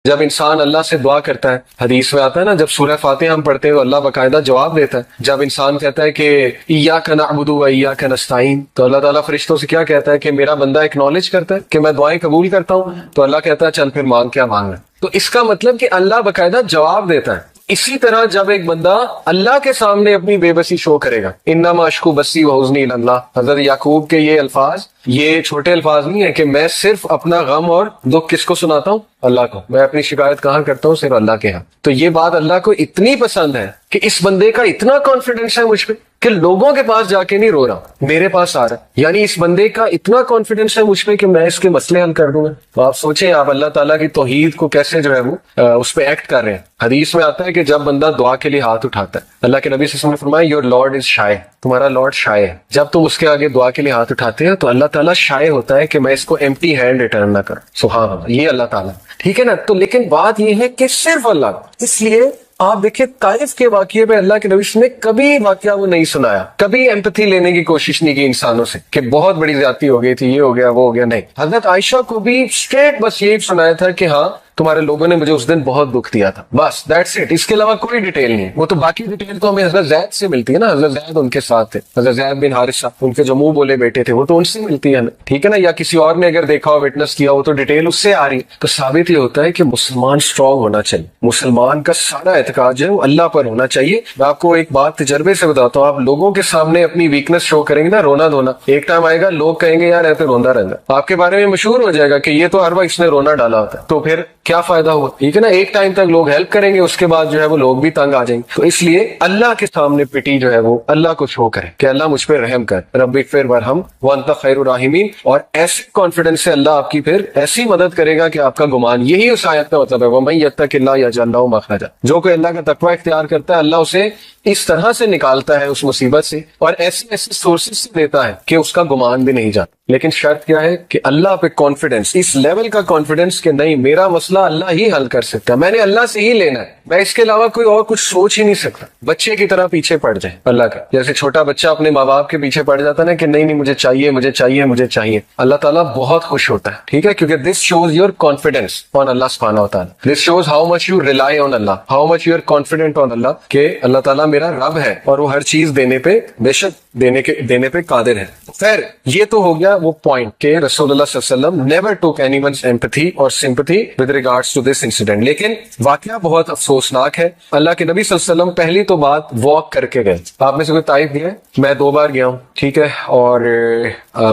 جب انسان اللہ سے دعا کرتا ہے، حدیث میں آتا ہے نا، جب سورہ فاتحہ ہم پڑھتے ہیں تو اللہ باقاعدہ جواب دیتا ہے. جب انسان کہتا ہے کہ ایاک نعبد و ایاک نستعین، تو اللہ تعالیٰ فرشتوں سے کیا کہتا ہے کہ میرا بندہ ایکنالج کرتا ہے کہ میں دعائیں قبول کرتا ہوں، تو اللہ کہتا ہے چل پھر مانگ کیا مانگنا. تو اس کا مطلب کہ اللہ باقاعدہ جواب دیتا ہے. اسی طرح جب ایک بندہ اللہ کے سامنے اپنی بے بسی شو کرے گا، انما اشکو بسی و حزنی الی اللہ، حضرت یعقوب کے یہ الفاظ، یہ چھوٹے الفاظ نہیں ہیں کہ میں صرف اپنا غم اور دکھ کس کو سناتا ہوں؟ اللہ کو. میں اپنی شکایت کہاں کرتا ہوں؟ صرف اللہ کے ہاں. تو یہ بات اللہ کو اتنی پسند ہے کہ اس بندے کا اتنا کانفیڈنس ہے مجھ پہ کہ لوگوں کے پاس جا کے نہیں رو رہا، میرے پاس آ رہا ہے. یعنی اس بندے کا اتنا کانفیڈنس ہے مجھ پہ کہ میں اس کے مسئلے حل کر دوں گا. تو آپ سوچیں آپ اللہ تعالیٰ کی توحید کو کیسے جو ہے وہ اس پہ ایکٹ کر رہے ہیں. حدیث میں آتا ہے کہ جب بندہ دعا کے لیے ہاتھ اٹھاتا ہے، اللہ کے نبی صلی اللہ علیہ وسلم نے فرمایا یور لارڈ از شائے، تمہارا لارڈ شائے ہے. جب تم اس کے آگے دعا کے لیے ہاتھ اٹھاتے ہیں تو اللہ تعالیٰ شائے ہوتا ہے کہ میں اس کو ایمپٹی ہینڈ ریٹرن نہ کروں. سبحان اللہ، یہ اللہ تعالیٰ. ٹھیک ہے نا. تو لیکن بات یہ ہے کہ صرف اللہ. اس لیے آپ دیکھیں طائف کے واقعے پہ اللہ کے نبی نے کبھی واقعہ وہ نہیں سنایا، کبھی ایمپتھی لینے کی کوشش نہیں کی انسانوں سے کہ بہت بڑی زیادتی ہو گئی تھی، یہ ہو گیا وہ ہو گیا. نہیں، حضرت عائشہ کو بھی اسٹریٹ بس یہی سنایا تھا کہ ہاں تمہارے لوگوں نے مجھے اس دن بہت دکھ دیا تھا، بس دیٹس اٹ. اس کے علاوہ کوئی ڈیٹیل نہیں. وہ تو باقی ڈیٹیل تو ہمیں حضرت زید سے ملتی ہے نا، حضرت زید ان کے ساتھ تھے، حضرت زید بن حارثہ ان کے جو منہ بولے بیٹے تھے، وہ تو ان سے ملتی ہے نا. ٹھیک ہے نا. یا کسی اور نے اگر دیکھا ہو، وٹنس کیا ہو، تو ڈیٹیل اس سے آ رہی. تو ثابت یہ ہوتا ہے کہ مسلمان اسٹرانگ ہونا چاہیے. مسلمان کا سارا اعتقاد جو ہے وہ اللہ پر ہونا چاہیے. میں آپ کو ایک بات تجربے سے بتاتا ہوں، آپ لوگوں کے سامنے اپنی ویکنس شو کریں گے نا، رونا دھونا، ایک ٹائم آئے گا لوگ کہیں گے یار ایسے روندا رہتا، آپ کے بارے میں مشہور ہو جائے گا کہ یہ تو ہر وقت اس نے رونا ڈالا ہوتا ہے. تو پھر کیا فائدہ ہوا؟ ٹھیک ہے نا. ایک ٹائم تک لوگ ہیلپ کریں گے، اس کے بعد جو ہے وہ لوگ بھی تنگ آ جائیں گے. تو اس لیے اللہ کے سامنے پٹی جو ہے وہ اللہ کو شو کرے کہ اللہ مجھ پہ رحم کر، رب اغفر وارحم وانت خیر الراحمین. اور ایسے کانفیڈنس سے اللہ آپ کی پھر ایسی مدد کرے گا کہ آپ کا گمان، یہی اس آیت کا مطلب ہے وَمَن يَتَّقِ اللَّهَ يَجْعَل لَهُ مَخْرَجًا. جو کوئی اللہ کا تقوی اختیار کرتا ہے، اللہ اسے اس طرح سے نکالتا ہے اس مصیبت سے، اور ایسے ایسے سورسز سے دیتا ہے کہ اس کا گمان بھی نہیں جاتا. لیکن شرط کیا ہے کہ اللہ پہ کانفیڈنس، اس لیول کا کانفیڈنس کہ نہیں میرا مسئلہ اللہ ہی حل کر سکتا ہے، میں نے اللہ سے ہی لینا ہے، میں اس کے علاوہ کوئی اور کچھ سوچ ہی نہیں سکتا. بچے کی طرح پیچھے پڑ جائے اللہ کا، جیسے چھوٹا بچہ اپنے ماں باپ کے پیچھے پڑ جاتا ہے نا کہ نہیں مجھے چاہیے مجھے چاہیے مجھے چاہیے. اللہ تعالیٰ بہت خوش ہوتا ہے. ٹھیک ہے. کیونکہ this shows your confidence on اللہ سبحانہ وتعالی. This shows how much you rely on اللہ، how much you are confident on اللہ کہ اللہ تعالیٰ میرا رب ہے اور وہ ہر چیز دینے پہ بے شک دینے پہ قادر ہے. خیر، یہ تو ہو گیا وہ پوائنٹ کہ رسول اللہ صلی اللہ علیہ وسلم never took anyone's empathy or sympathy with regards to this incident. لیکن واقعہ بہت افسوسناک ہے. اللہ کے نبی صلی اللہ علیہ وسلم پہلی تو بات واک کر کے گئے. آپ میں سے کوئی طائف گیا ہے؟ میں 2 بار گیا ہوں. ٹھیک ہے. اور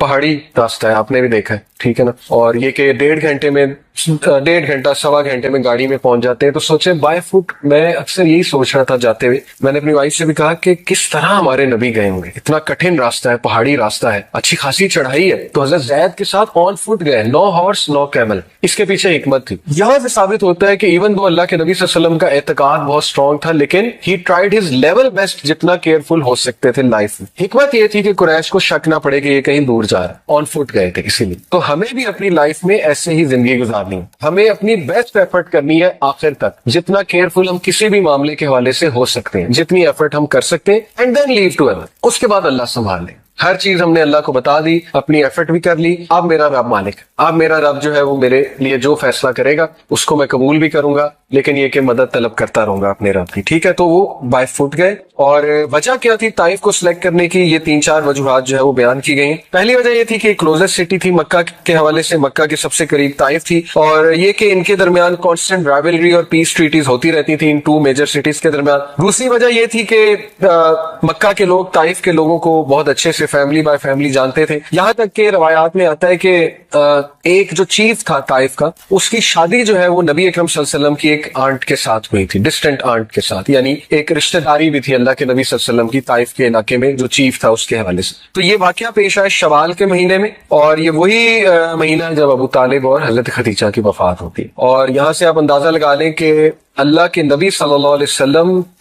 پہاڑی راستہ ہے، آپ نے بھی دیکھا ہے. ٹھیک ہے نا. اور یہ کہ 1.5 گھنٹے میں 1.5 گھنٹہ 1.25 گھنٹے میں گاڑی میں پہنچ جاتے ہیں. تو سوچیں بائی فٹ، میں اکثر یہی سوچ رہا تھا جاتے ہوئے، میں نے اپنی وائف سے بھی کہا کہ کس طرح ہمارے نبی گئے ہوں گے. اتنا کٹھن راستہ ہے، پہاڑی راستہ ہے، اچھی خاصی چڑھائی ہے. تو حضرت زید کے ساتھ آن فٹ گئے، نو ہارس نو کیمل. اس کے پیچھے حکمت تھی. یہاں سے ثابت ہوتا ہے کہ ایون دو اللہ کے نبی صلی اللہ علیہ وسلم کا اعتقاد بہت اسٹرانگ تھا، لیکن ہی ٹرائیڈ ہز لیول بیسٹ جتنا کیئرفل ہو سکتے تھے لائف میں. حکمت یہ تھی کہ قریش کو شک نہ پڑے کہ یہ کہیں دور جا رہا ہے. آن فٹ گئے تھے اسی لیے. تو ہمیں بھی اپنی لائف میں ایسے ہی زندگی گزارنی ہے. ہمیں اپنی بیسٹ ایفرٹ کرنی ہے آخر تک، جتنا کیئرفل ہم کسی بھی معاملے کے حوالے سے ہو سکتے ہیں، جتنی ایفرٹ ہم کر سکتے ہیں. And then leave to ever. اس کے بعد اللہ سنبھال لے. ہر چیز ہم نے اللہ کو بتا دی، اپنی ایفرٹ بھی کر لی. اب میرا رب مالک، اب میرا رب جو ہے وہ میرے لیے جو فیصلہ کرے گا اس کو میں قبول بھی کروں گا، لیکن یہ کہ مدد طلب کرتا رہوں گا اپنے رب کی. ٹھیک ہے. تو وہ بائی فٹ گئے. اور وجہ کیا تھی طائف کو سلیکٹ کرنے کی؟ یہ 3-4 وجوہات جو ہے وہ بیان کی گئی. پہلی وجہ یہ تھی کہ کلوزسٹ سٹی تھی مکہ کے حوالے سے، مکہ کے سب سے قریب طائف تھی، اور یہ کہ ان کے درمیان کانسٹنٹ رائولری اور پیس ٹریٹیز ہوتی رہتی تھی ان 2 میجر سٹیز کے درمیان. دوسری وجہ یہ تھی کہ مکہ کے لوگ طائف کے لوگوں کو بہت اچھے سے فیملی بائی فیملی جانتے تھے. یہاں تک کہ روایات میں آتا ہے کہ ایک جو چیف تھا طائف کا، اس کی شادی جو ہے وہ نبی اکرم صلی اللہ علیہ وسلم کی ایک آنٹ کے ساتھ ہوئی تھی، ڈسٹنٹ آنٹ کے ساتھ، یعنی ایک رشتہ داری بھی تھی اللہ کے نبی صلی اللہ علیہ وسلم کی طائف کے علاقے میں جو چیف تھا اس کے حوالے سے. تو یہ واقعہ پیش آیا شوال کے مہینے میں، اور یہ وہی مہینہ ہے جب ابو طالب اور حضرت خدیجہ کی وفات ہوتی ہے. اور یہاں سے آپ اندازہ لگا لیں کہ اللہ کے نبی صلی اللہ علیہ وسلم